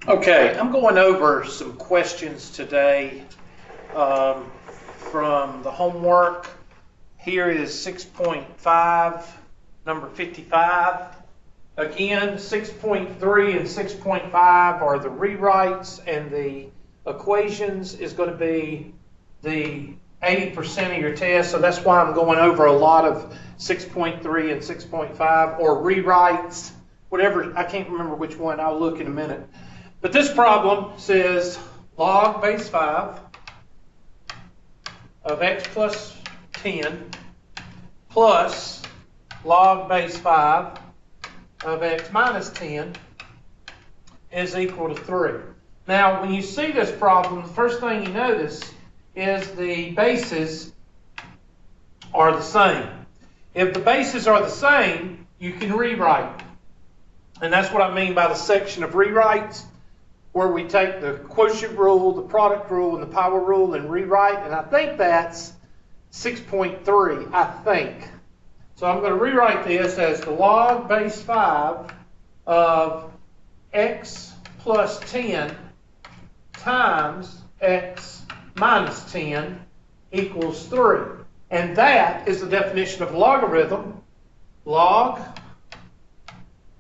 Okay, I'm going over some questions today from the homework. Here is 6.5, number 55. Again, 6.3 and 6.5 are the rewrites, and the equations is going to be the 80% of your test, so that's why I'm going over a lot of 6.3 and 6.5, or rewrites, whatever. I can't remember which one. I'll look in a minute. But this problem says log base 5 of x plus 10 plus log base 5 of x minus 10 is equal to 3. Now, when you see this problem, the first thing you notice is the bases are the same. If the bases are the same, you can rewrite. And that's what I mean by the section of rewrites, where we take the quotient rule, the product rule, and the power rule and rewrite. And I think that's 6.3, I think. So I'm going to rewrite this as the log base 5 of x plus 10 times x minus 10 equals 3. And that is the definition of a logarithm. Log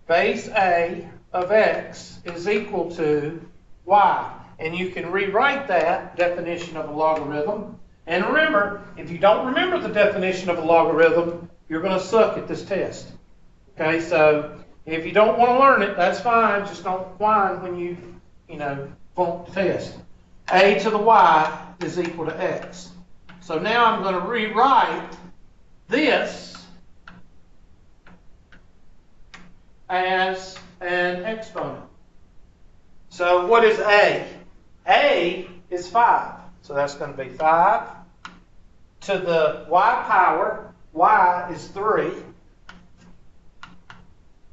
base a of x is equal to y. And you can rewrite that definition of a logarithm. And remember, if you don't remember the definition of a logarithm, you're going to suck at this test. Okay, so if you don't want to learn it, that's fine. Just don't whine when you flunk the test. A to the y is equal to x. So now I'm going to rewrite this as an exponent. So what is a? A is 5. So that's going to be 5 to the y power, y is 3,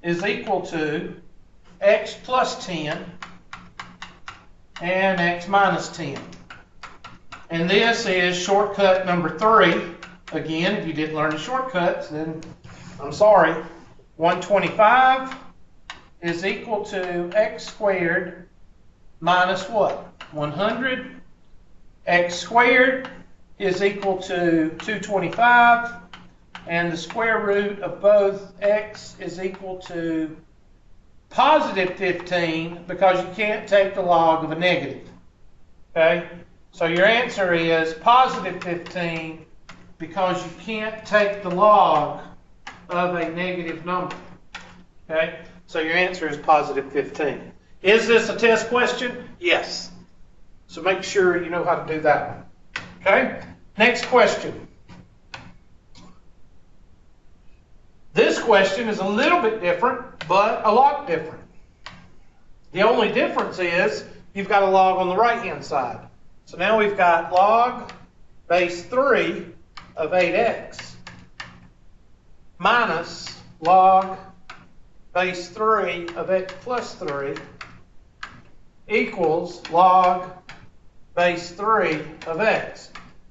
is equal to x plus 10 and x minus 10. And this is shortcut number 3. Again, if you didn't learn the shortcuts, then I'm sorry. 125 is equal to x squared minus what? 100. X squared is equal to 225. And the square root of both x is equal to positive 15, because you can't take the log of a negative. Okay? So your answer is positive 15, because you can't take the log of a negative number. Okay? So your answer is positive 15. Is this a test question? Yes. So make sure you know how to do that one. Okay? Next question. This question is a little bit different, but a lot different. The only difference is you've got a log on the right-hand side. So now we've got log base 3 of 8x minus log base 3 of x plus 3 equals log base 3 of x.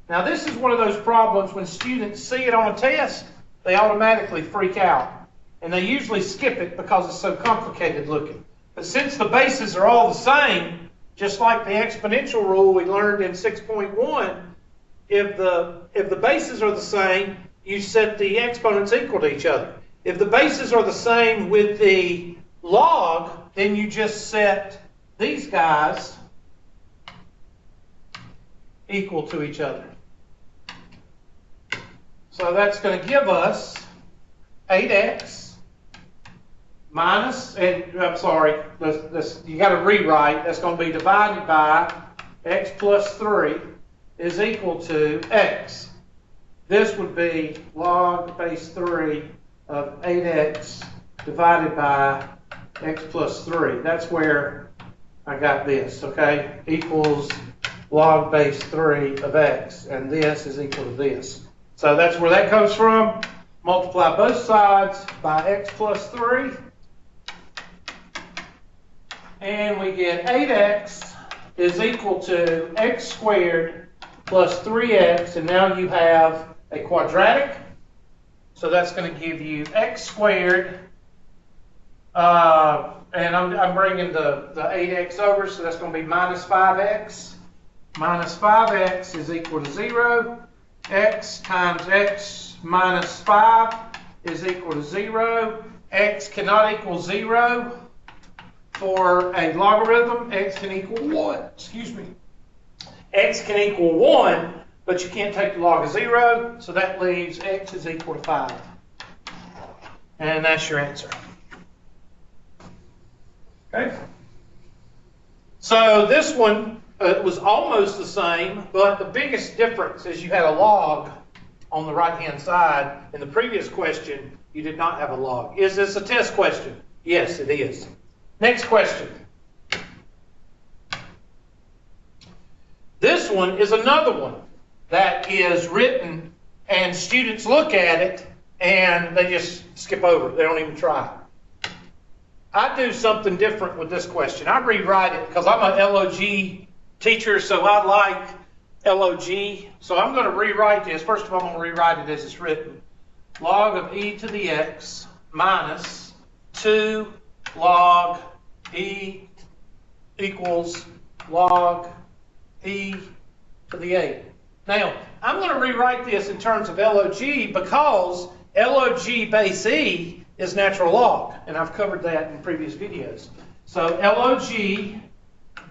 Now this is one of those problems when students see it on a test, they automatically freak out. And they usually skip it because it's so complicated looking. But since the bases are all the same, just like the exponential rule we learned in 6.1, if the bases are the same, you set the exponents equal to each other. If the bases are the same with the log, then you just set these guys equal to each other. So that's going to give us 8x minus, and I'm sorry, you got to rewrite. That's going to be divided by x plus 3 is equal to x. This would be log base 3 of 8x divided by x plus 3. That's where I got this, okay? Equals log base 3 of x, and this is equal to this. So that's where that comes from. Multiply both sides by x plus 3. And we get 8x is equal to x squared plus 3x. And now you have a quadratic. So that's going to give you x squared And I'm bringing the 8x over, so that's going to be minus 5x. Minus 5x is equal to 0. X times x minus 5 is equal to 0. X cannot equal 0 for a logarithm. X can equal 1. Excuse me. X can equal 1, but you can't take the log of 0, so that leaves x is equal to 5. And that's your answer. Okay? So this one was almost the same, but the biggest difference is you had a log on the right-hand side. In the previous question, you did not have a log. Is this a test question? Yes, it is. Next question. This one is another one that is written and students look at it and they just skip over it. They don't even try. I do something different with this question. I rewrite it because I'm an LOG teacher, so I like LOG. So I'm going to rewrite this. First of all, I'm going to rewrite it as it's written. Log of e to the x minus 2 log e equals log e to the 8. Now, I'm going to rewrite this in terms of LOG because LOG base e is natural log, and I've covered that in previous videos. So LOG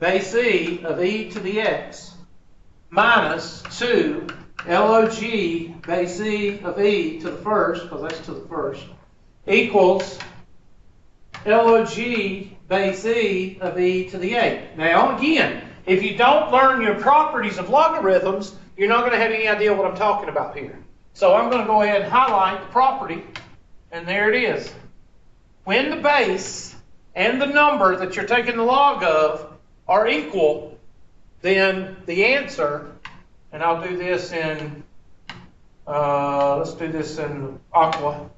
base e of e to the x minus 2 LOG base e of e to the first, because that's to the first, equals LOG base e of e to the 8. Now, again, if you don't learn your properties of logarithms, you're not going to have any idea what I'm talking about here. So I'm going to go ahead and highlight the property, and there it is. When the base and the number that you're taking the log of are equal, then the answer, and I'll do this in, let's do this in aqua,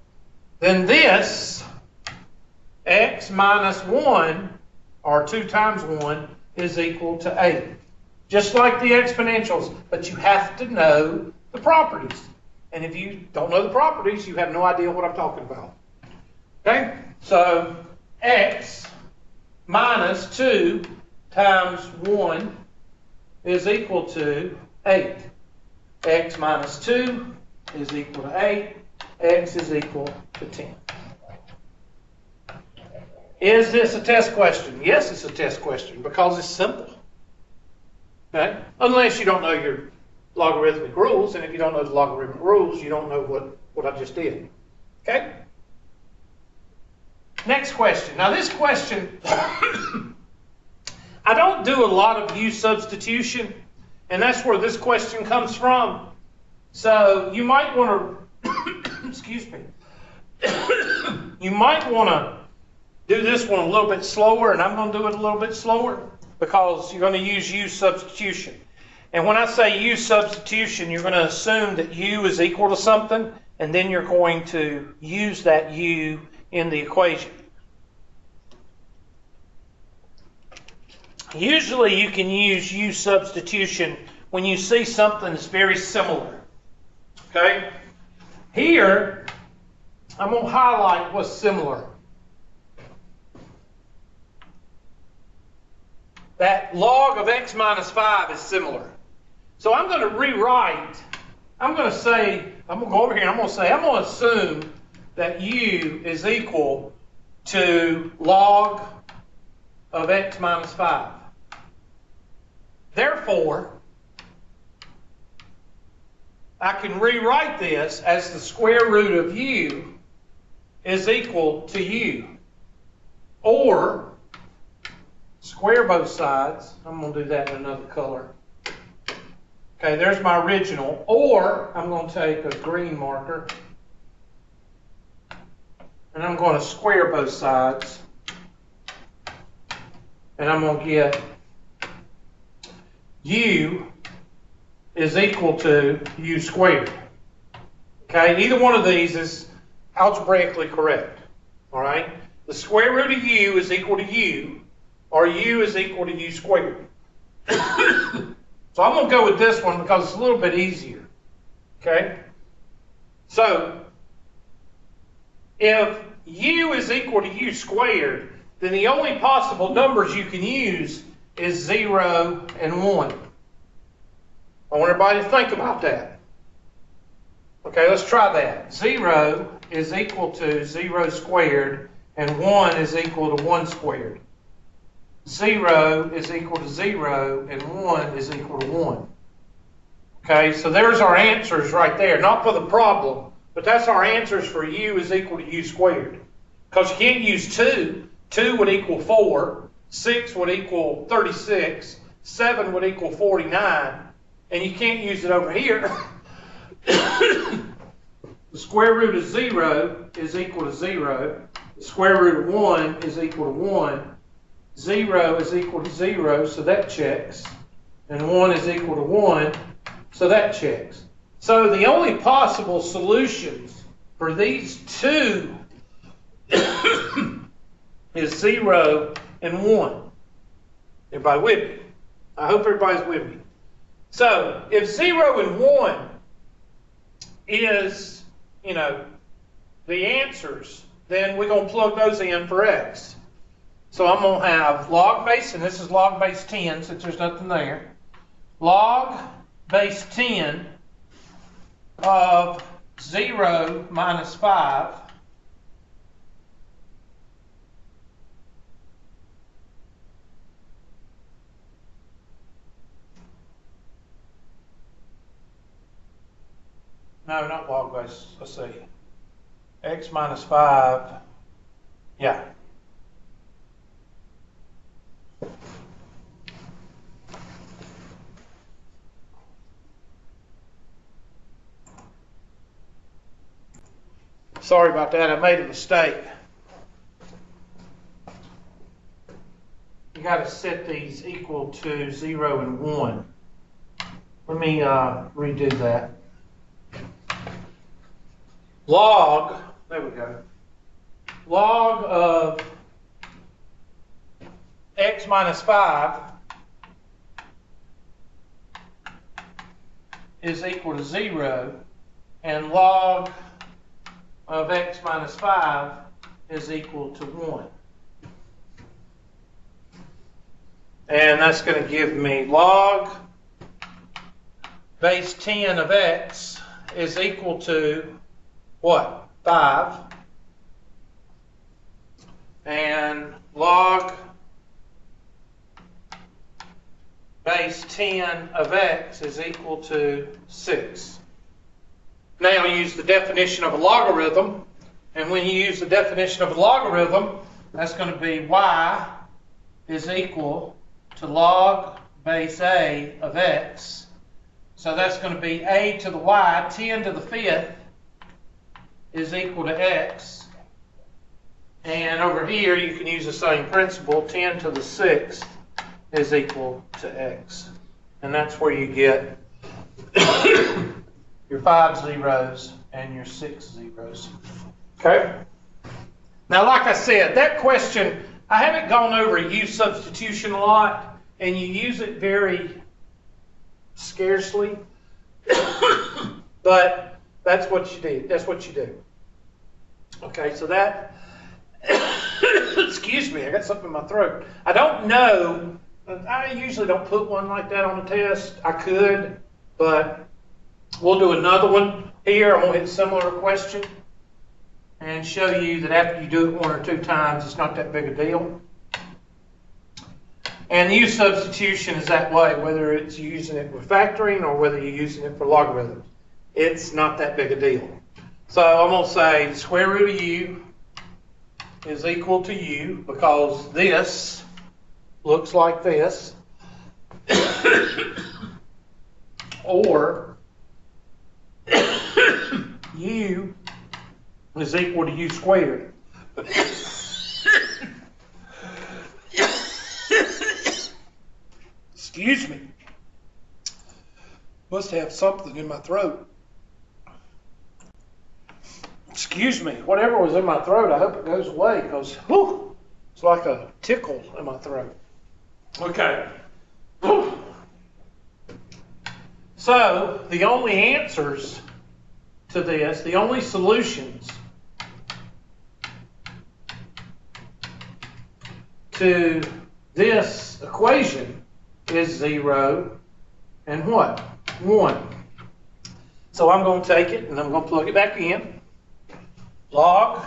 then this x minus 1, or 2 times 1, is equal to 8. Just like the exponentials, but you have to know the properties. And if you don't know the properties, you have no idea what I'm talking about. Okay? So x minus 2 times 1 is equal to 8. X minus 2 is equal to 8. X is equal to 10. Is this a test question? Yes, it's a test question because it's simple. Okay? Unless you don't know your logarithmic rules, and if you don't know the logarithmic rules, you don't know what I just did. Okay? Next question. Now this question, I don't do a lot of U-substitution, and that's where this question comes from. So you might want to, excuse me, you might want to do this one a little bit slower, and I'm going to do it a little bit slower because you're going to use U-substitution. And when I say U-substitution, you're going to assume that U is equal to something, and then you're going to use that U in the equation. Usually you can use U-substitution when you see something that's very similar. Okay? Here, I'm going to highlight what's similar. That log of x minus 5 is similar. So I'm going to rewrite, I'm going to say, I'm going to go over here and I'm going to say, I'm going to assume that u is equal to log of x minus 5. Therefore, I can rewrite this as the square root of u is equal to u. Or, square both sides. I'm going to do that in another color. Okay, there's my original. Or, I'm going to take a green marker. And I'm going to square both sides. And I'm going to get u is equal to u squared. Okay, either one of these is algebraically correct. All right, the square root of u is equal to u, or u is equal to u squared. So I'm going to go with this one because it's a little bit easier. Okay, so if u is equal to u squared, then the only possible numbers you can use is 0 and 1. I want everybody to think about that. Okay, let's try that. 0 is equal to 0 squared, and 1 is equal to 1 squared. 0 is equal to 0, and 1 is equal to 1. Okay, so there's our answers right there. Not for the problem, but that's our answers for u is equal to u squared. Because you can't use 2. 2 would equal 4. 6 would equal 36. 7 would equal 49. And you can't use it over here. The square root of 0 is equal to 0. The square root of 1 is equal to 1. 0 is equal to 0, so that checks. And 1 is equal to 1, so that checks. So the only possible solutions for these two is 0 and 1. Everybody with me? I hope everybody's with me. So if 0 and 1 is, the answers, then we're going to plug those in for x. So I'm going to have log base, and this is log base 10 since there's nothing there. Log base 10 of 0 minus 5 No, not log base. Let's see. X minus 5. Yeah. Sorry about that. I made a mistake. You got to set these equal to 0 and 1. Let me redo that. Log, there we go. Log of x minus 5 is equal to 0, and log of x minus 5 is equal to 1. And that's going to give me log base 10 of x is equal to what? 5. And log base 10 of x is equal to 6. Now use the definition of a logarithm. And when you use the definition of a logarithm, that's going to be y is equal to log base a of x. So that's going to be a to the y, 10 to the 5th is equal to x. And over here you can use the same principle, 10 to the 6th is equal to x. And that's where you get your 5 zeros and your 6 zeros. Okay? Now like I said, that question, I haven't gone over U-Substitution a lot, and you use it very scarcely, but that's what you do. That's what you do. Okay, so that, excuse me, I got something in my throat. I don't know, I usually don't put one like that on the test. I could, but we'll do another one here. I'm going to hit a similar question and show you that after you do it 1 or 2 times, it's not that big a deal. And the U-substitution is that way, whether it's using it with factoring or whether you're using it for logarithms. It's not that big a deal. So I'm going to say the square root of u is equal to u because this looks like this. Or u is equal to u squared. Excuse me. Must have something in my throat. Excuse me. Whatever was in my throat, I hope it goes away because it's like a tickle in my throat. Okay. So the only answers to this, the only solutions to this equation is 0 and what? 1. So I'm going to take it and I'm going to plug it back in. Log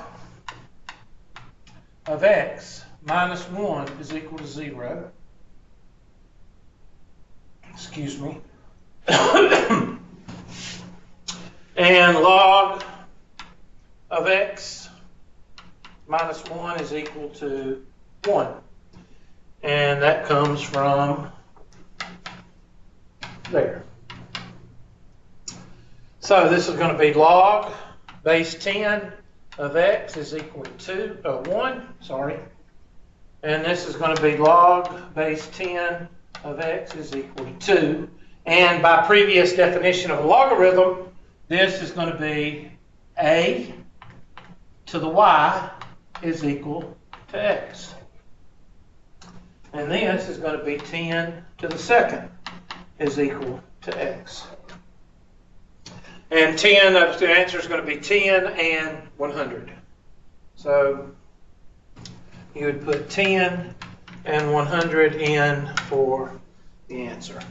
of x minus 1 is equal to 0. Excuse me. And log of x minus 1 is equal to 1. And that comes from there. So this is going to be log base 10 of x is equal to 1. Sorry. And this is going to be log base 10 of x is equal to 2. And by previous definition of a logarithm, this is going to be a to the y is equal to x. And this is going to be 10 to the second is equal to x. And 10, the answer is going to be 10 and 100. So you would put 10 and 100 in for the answer.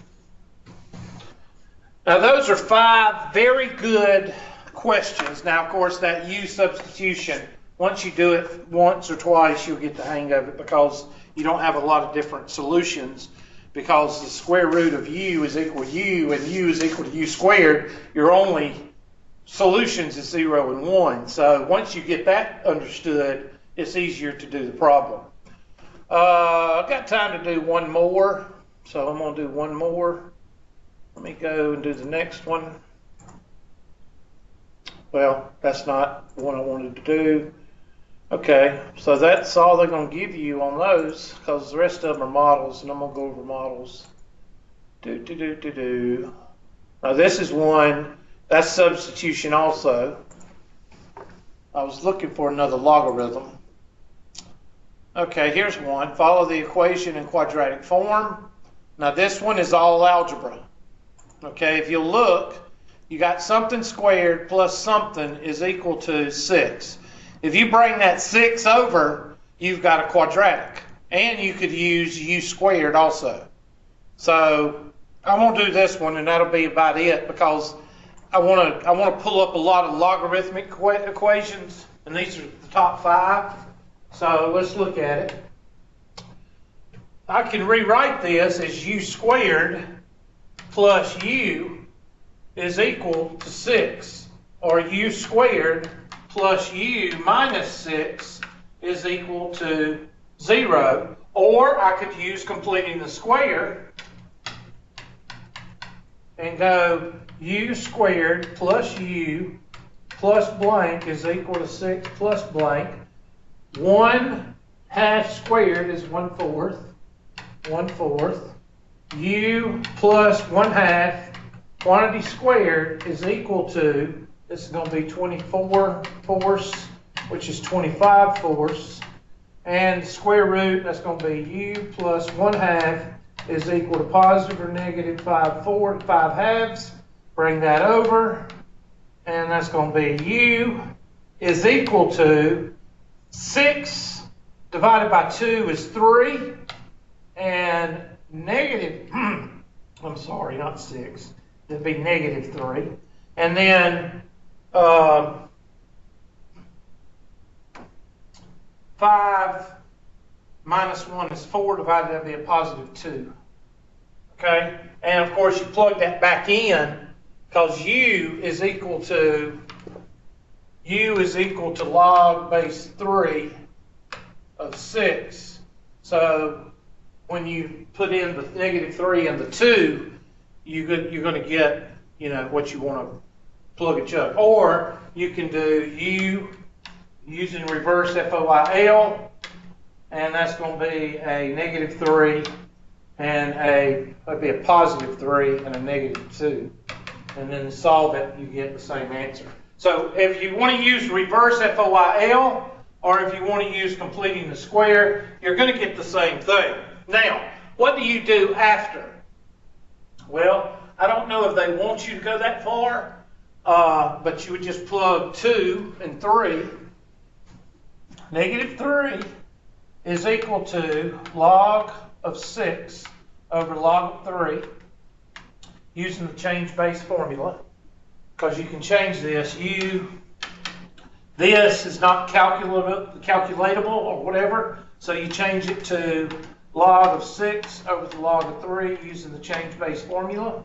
Now those are 5 very good questions. Now of course that U-substitution, once you do it once or twice you'll get the hang of it because you don't have a lot of different solutions, because the square root of u is equal to u and u is equal to u squared. Your only solutions is 0 and 1. So once you get that understood, it's easier to do the problem. I've got time to do one more, so I'm going to do one more. Let me go and do the next one. Well, that's not what I wanted to do. Okay, so that's all they're going to give you on those, because the rest of them are models, and I'm going to go over models. Now this is one, that's substitution also. I was looking for another logarithm. Okay, here's one. Follow the equation in quadratic form. Now this one is all algebra. Okay, if you look, you got something squared plus something is equal to 6. If you bring that 6 over, you've got a quadratic. And you could use u squared also. So I'm going to do this one, and that'll be about it, because I want to pull up a lot of logarithmic equations, and these are the top 5. So let's look at it. I can rewrite this as u squared plus u is equal to 6, or u squared plus u minus 6 is equal to 0, or I could use completing the square and go u squared plus u plus blank is equal to 6 plus blank. 1/2 squared is 1/4. 1/4. U plus 1/2 quantity squared is equal to, this is going to be 24 fourths, which is 25 fourths. And square root, that's going to be u plus 1/2 is equal to positive or negative 5/halves. Bring that over, and that's going to be u is equal to 6 divided by 2 is 3, and negative, I'm sorry, not 6, it'd be negative 3. And then 5 minus 1 is 4, divided, that'd be a positive 2. Okay? And of course you plug that back in, because u is equal to log base 3 of 6. So when you put in the negative 3 and the 2, you're going to get, what you want to plug and chug. Or you can do u using reverse FOIL, and that's going to be a negative 3 and that'd be a positive 3 and a negative 2. And then solve it, you get the same answer. So if you want to use reverse FOIL, or if you want to use completing the square, you're going to get the same thing. Now, what do you do after? Well, I don't know if they want you to go that far, but you would just plug 2 and 3, negative 3 is equal to log of 6 over log of 3 using the change base formula, because you can change this. This is not calculatable or whatever, so you change it to log of 6 over the log of 3 using the change base formula,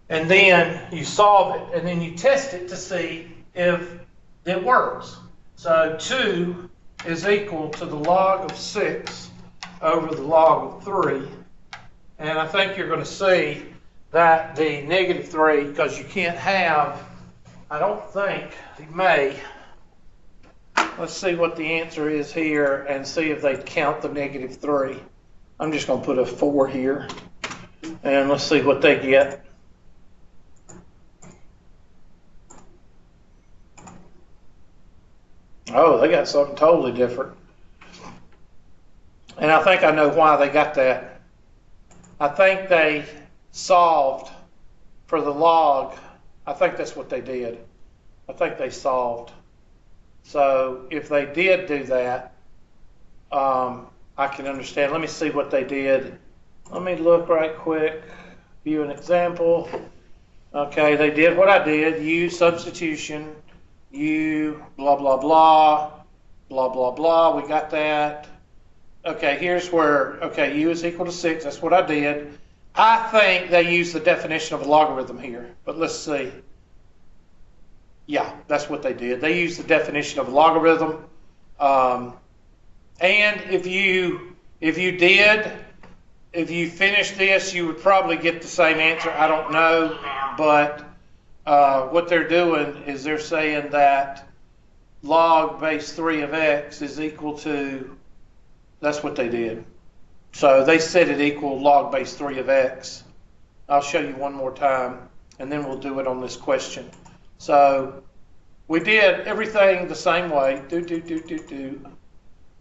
and then you solve it, and then you test it to see if it works. So 2 is equal to the log of 6 over the log of 3, and I think you're going to see that the negative 3, because you can't have, I don't think, you may. Let's see what the answer is here and see if they count the negative 3. I'm just going to put a 4 here, and let's see what they get. Oh, they got something totally different. And I think I know why they got that. I think they solved for the log. I think that's what they did. I think they solved. So if they did do that, I can understand. Let me see what they did. Let me look right quick. View an example. Okay, they did what I did. U-Substitution. U, blah, blah, blah, blah, blah, blah. We got that. Okay, here's where, okay, U is equal to 6. That's what I did. I think they used the definition of a logarithm here, but let's see. Yeah, that's what they did. They used the definition of a logarithm. And if you finished this, you would probably get the same answer. I don't know, but what they're doing is they're saying that log base 3 of x is equal to, that's what they did. So they set it equal log base 3 of x. I'll show you one more time, and then we'll do it on this question. So we did everything the same way.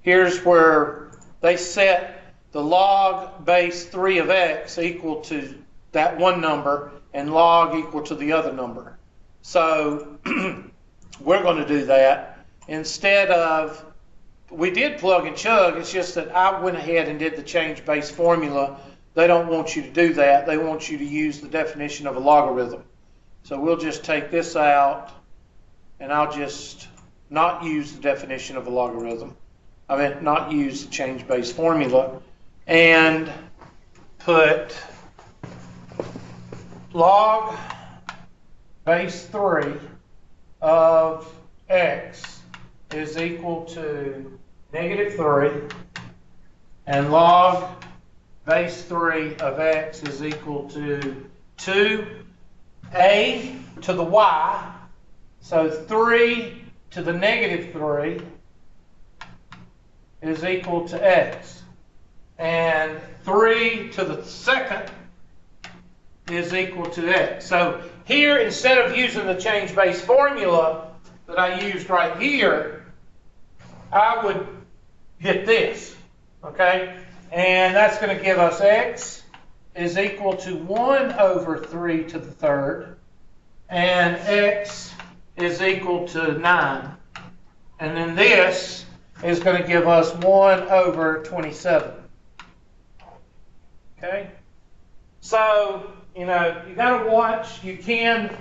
Here's where they set the log base 3 of x equal to that one number and log equal to the other number. So we're going to do that instead of, we did plug and chug. It's just that I went ahead and did the change base formula. They don't want you to do that. They want you to use the definition of a logarithm. So we'll just take this out, and I'll just not use the definition of a logarithm. I mean, not use the change base formula, and put log base 3 of x is equal to negative 3, and log base 3 of x is equal to 2a to the y, so 3 to the negative 3 is equal to x, and 3 to the second is equal to x. So here, instead of using the change base formula that I used right here, I would get this, okay? And that's going to give us x is equal to 1 over 3 to the third, and x is equal to 9. And then this is going to give us 1 over 27. Okay? So, you know, you got to watch. You can,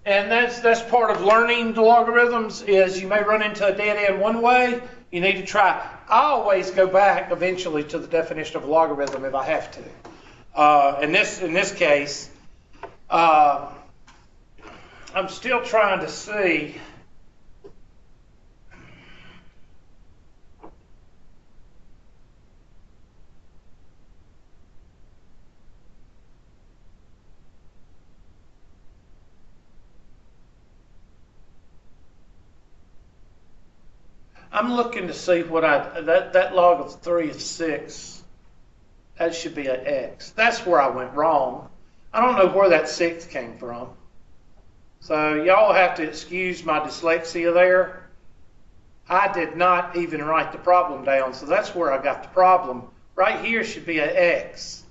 and that's part of learning the logarithms, is you may run into a dead end one way. You need to try. I always go back eventually to the definition of a logarithm if I have to. In this case, I'm still trying to see. I'm looking to see what that log of 3 is 6. That should be an x. That's where I went wrong. I don't know where that 6 came from. So y'all have to excuse my dyslexia there. I did not even write the problem down, so that's where I got the problem. Right here should be an x.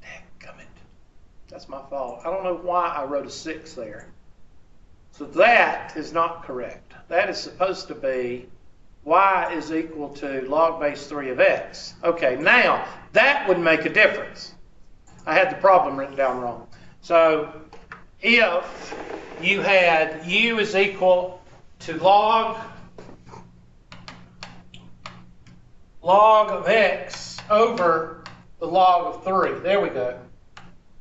Dadgummit. That's my fault. I don't know why I wrote a 6 there. So that is not correct. That is supposed to be y is equal to log base 3 of x. Okay, now that would make a difference. I had the problem written down wrong. So if you had u is equal to log of x over the log of 3. There we go.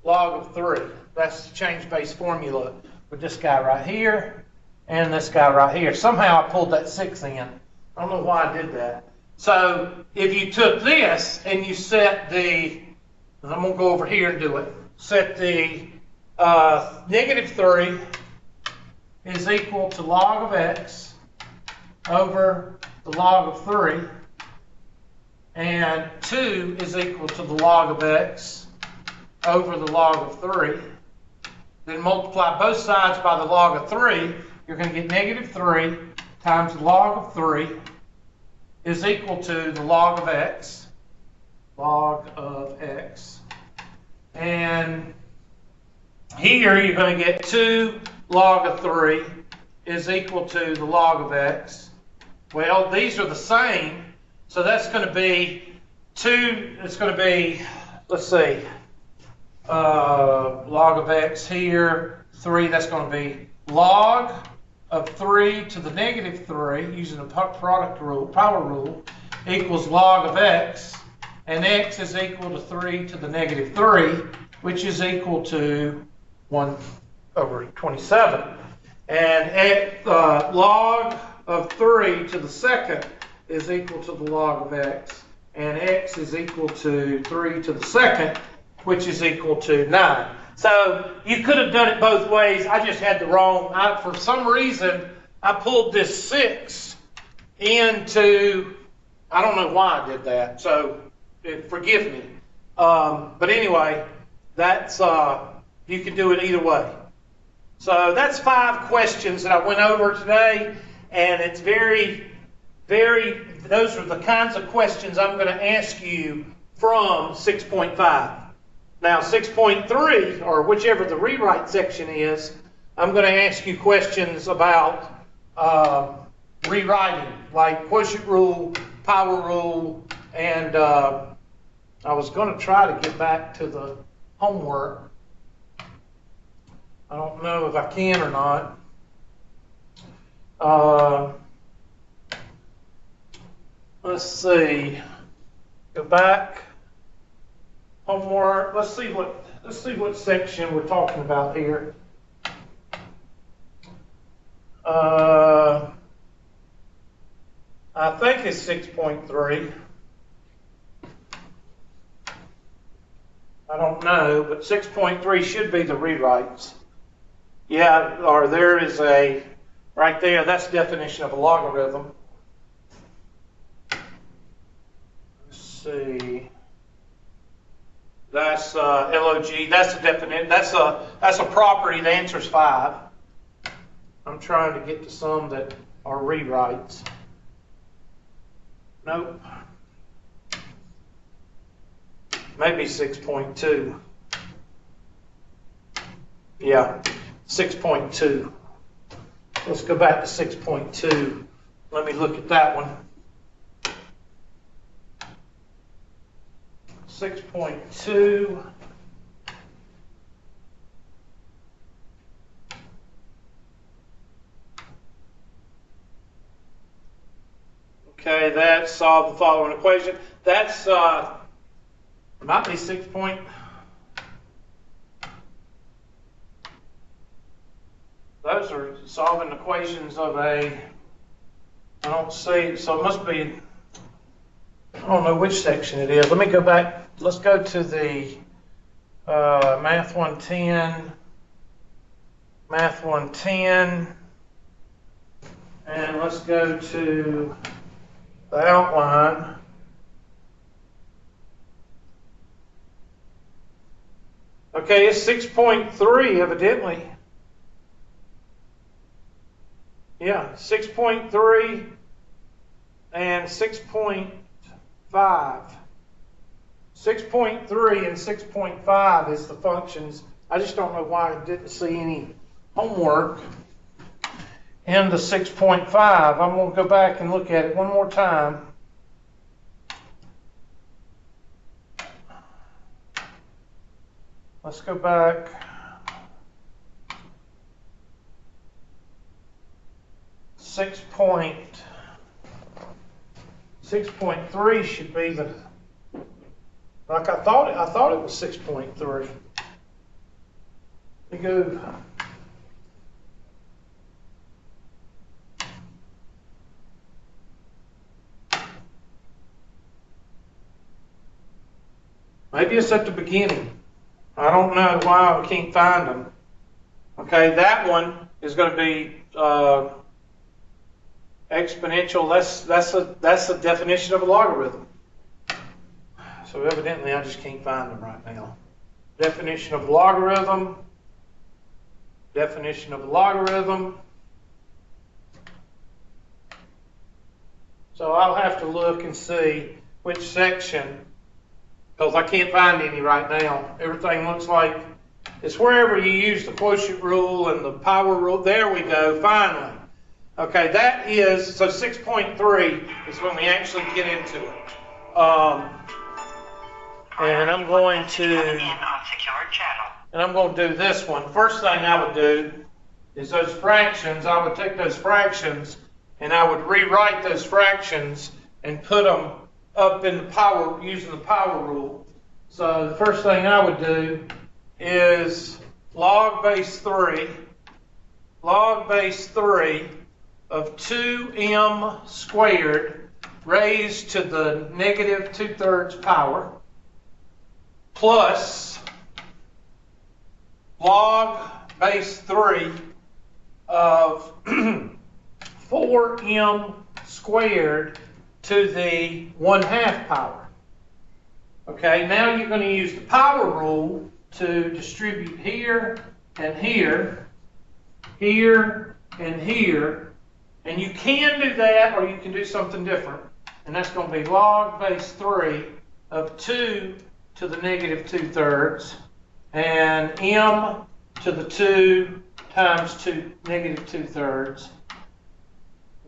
Log of 3. That's the change base formula with this guy right here and this guy right here. Somehow I pulled that 6 in. I don't know why I did that. So if you took this and you set the, and I'm going to go over here and do it, set the negative 3 is equal to log of x over the log of 3, and 2 is equal to the log of x over the log of 3. Then multiply both sides by the log of 3. You're going to get negative 3 times the log of 3 is equal to the log of x. Log of x. And here you're going to get 2 log of 3 is equal to the log of x. Well, these are the same. So that's going to be 2, it's going to be, let's see, log of x here, 3, that's going to be log of 3 to the negative 3, using the product rule, power rule, equals log of x, and x is equal to 3 to the negative 3, which is equal to 1 over 27. And log of 3 to the second is equal to the log of x, and x is equal to 3 to the second, which is equal to 9. So you could have done it both ways. I just had the wrong, for some reason, I pulled this 6 into, I don't know why I did that, so forgive me. But anyway, that's, you can do it either way. So that's 5 questions that I went over today, and it's those are the kinds of questions I'm going to ask you from 6.5. Now 6.3, or whichever the rewrite section is, I'm going to ask you questions about rewriting, like quotient rule, power rule, and I was going to try to get back to the homework. I don't know if I can or not. Let's see. Go back. Homework. Let's see what section we're talking about here. I think it's 6.3. I don't know, but 6.3 should be the rewrites. Yeah, or there is a, right there, that's the definition of a logarithm. Let's see. That's log. That's the definition. That's a property. The answer's 5. I'm trying to get to some that are rewrites. Nope. Maybe 6.2. Yeah, 6.2. Let's go back to 6.2. Let me look at that one. 6.2. Okay, that solved the following equation. That's might be 6 point. Those are solving equations of a. I don't see. So it must be. I don't know which section it is. Let me go back. Let's go to the Math 110. Math 110. And let's go to the outline. Okay, it's 6.3 evidently. Yeah, 6.3 and 6.5. 6.3 and 6.5 is the functions. I just don't know why I didn't see any homework. into 6.5. I'm going to go back and look at it one more time. Let's go back. Six point 6.3 should be the, like I thought it was 6.3. Let me go. Maybe it's at the beginning. I don't know why I can't find them. Okay, that one is going to be exponential. That's the definition of a logarithm. So evidently I just can't find them right now. Definition of a logarithm. Definition of a logarithm. So I'll have to look and see which section, because I can't find any right now. Everything looks like it's wherever you use the quotient rule and the power rule. There we go, finally. Okay, that is, so 6.3 is when we actually get into it. And I'm going to do this one. First thing I would do is those fractions. I would take those fractions and I would rewrite those fractions and put them up in the power, using the power rule. So the first thing I would do is log base 3 of 2m squared raised to the negative 2/3 power plus log base 3 of 4m squared to the 1/2 power. Okay, now you're going to use the power rule to distribute here and here, here and here. And you can do that, or you can do something different. And that's going to be log base 3 of 2 to the negative 2/3 and m to the 2 times 2 negative 2/3.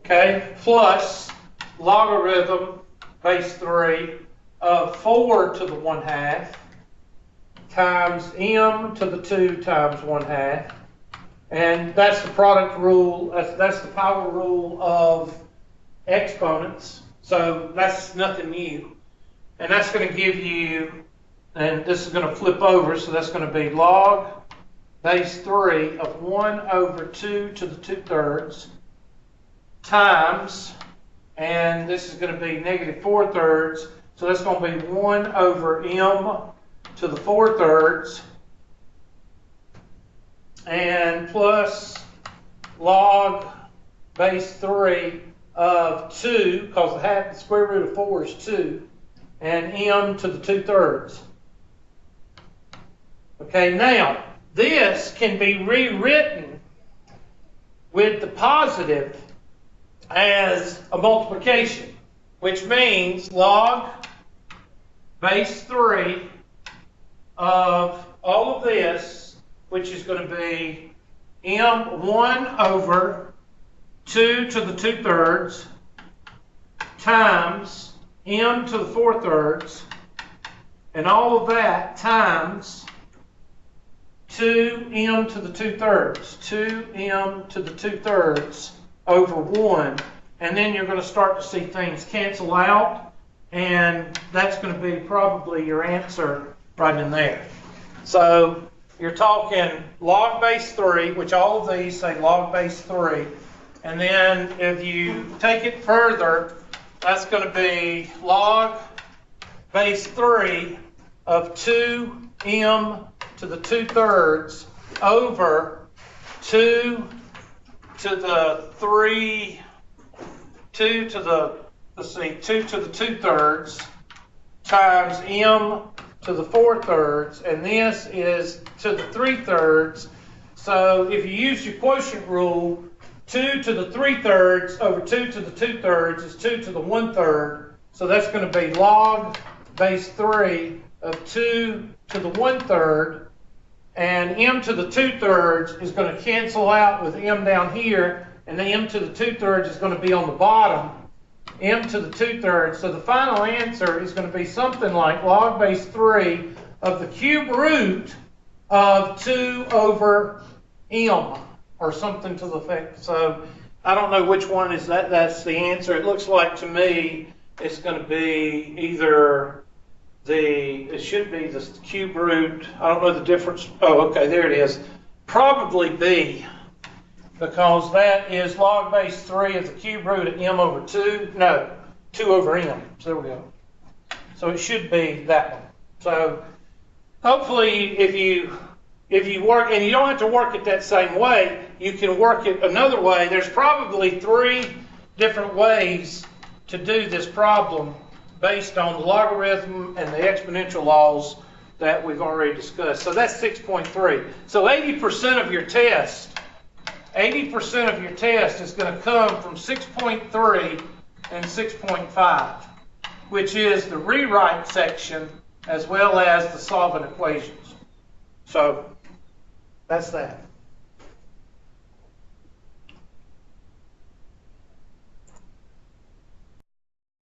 Okay, plus logarithm base 3 of 4 to the 1/2 times m to the 2 times 1/2. And that's the product rule, that's the power rule of exponents. So that's nothing new. And that's going to give you, and this is going to flip over, so that's going to be log base 3 of 1/2 to the 2/3 times, and this is going to be negative 4/3, so that's going to be 1/m to the 4/3, and plus log base 3 of 2, because the square root of 4 is 2, and m to the 2/3. Okay, now this can be rewritten with the positive as a multiplication, which means log base 3 of all of this, which is going to be m 1/2 to the 2/3 times m to the 4/3, and all of that times 2m to the 2/3, 2m to the 2/3 over 1, and then you're going to start to see things cancel out, and that's going to be probably your answer right in there. So you're talking log base 3, which all of these say log base 3, and then if you take it further, that's going to be log base 3 of 2m to the 2/3 over 2 to the 3, 2 to the 2/3 times m to the 4/3, and this is to the 3/3. So if you use your quotient rule, 2 to the 3/3 over 2 to the 2/3 is 2 to the 1/3. So that's going to be log base 3 of 2 to the 1/3, and m to the 2/3 is going to cancel out with m down here, and then m to the 2/3 is going to be on the bottom, m to the 2/3. So the final answer is going to be something like log base 3 of the cube root of 2 over m, or something to the effect. So I don't know which one is that. That's the answer. It looks like to me it's going to be either it should be the cube root. I don't know the difference. Oh, okay, there it is. Probably B, because that is log base 3 of the cube root of m over 2. No, 2 over m. So there we go. So it should be that one. So hopefully if you work, and you don't have to work it that same way, you can work it another way. There's probably 3 different ways to do this problem based on the logarithm and the exponential laws that we've already discussed. So that's 6.3. So 80% of your test, 80% of your test is going to come from 6.3 and 6.5, which is the rewrite section as well as the solvent equations. So that's that.